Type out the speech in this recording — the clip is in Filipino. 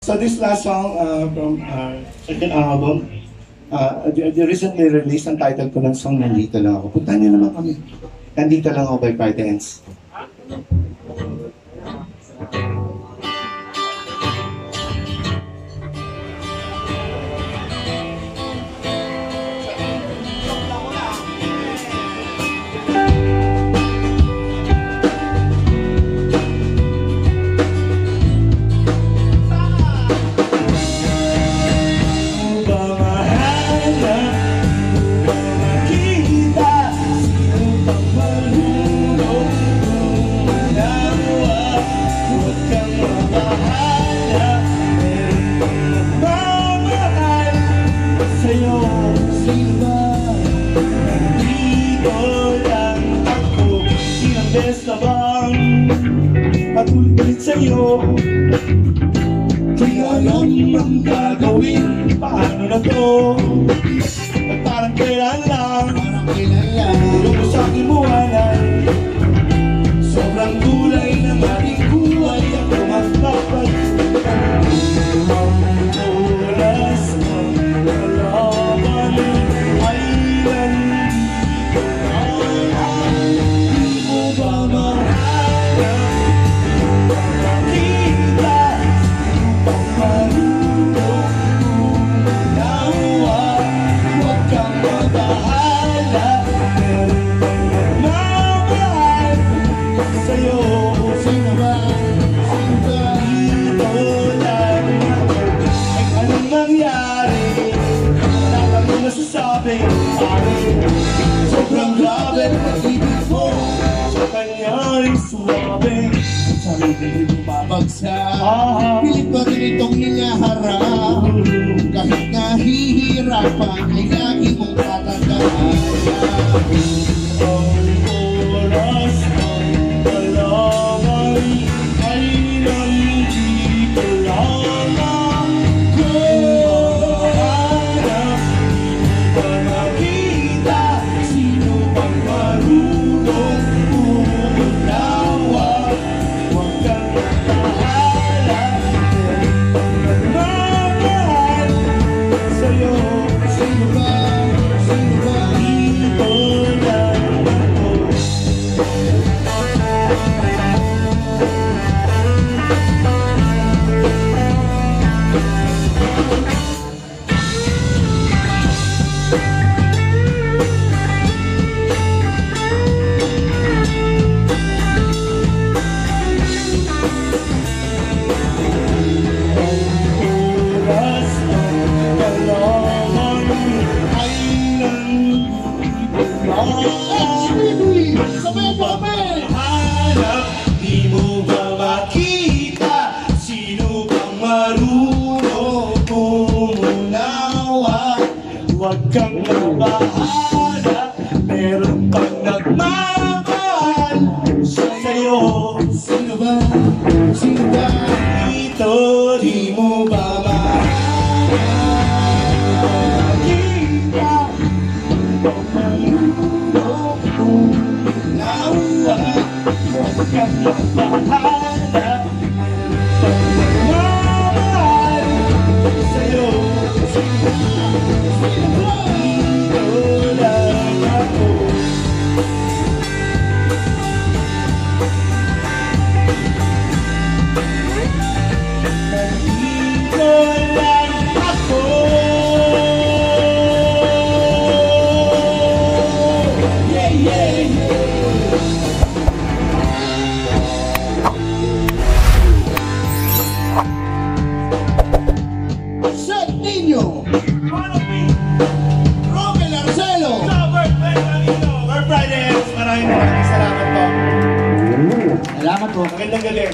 So this last song from second album, the recently released, ang title ko ng song, Nandito Lang Ako. Puntahan niyo naman kami. Nandito Lang Ako by Party Ends. Patulit sa'yo, di alam ang gagawin. Paano na to? At parang kailan lang tulong mo sa'kin buwanay. Sobrang gulay ng ating buhay, ako magpapatuloy. Oras ng kalaban ay nandito lang. Di mo ba mahanap? Sobrang grabe ang pag-ibig mo sa kanya'y suwabe. Sa likod bumabagsak, pilit pa rin itong hinaharap. Kahit nahihirapan ay lagi mong tatandaan. Ang oras ng kalaban ay nandito lamang. Di mo ba makita? Sino bang marunong umunawa? Huwag kang mabahala, meron pang nagmamahal sa'yo. Sino ba? Sino ba? Dito, di mo ba makita? Huwag kang mabahala, mahal sa'yo. Dito lang ako. Nandito lang ako. Yeah, yeah, yeah. Maraming salamat po. Salamat po. Magandang gabi.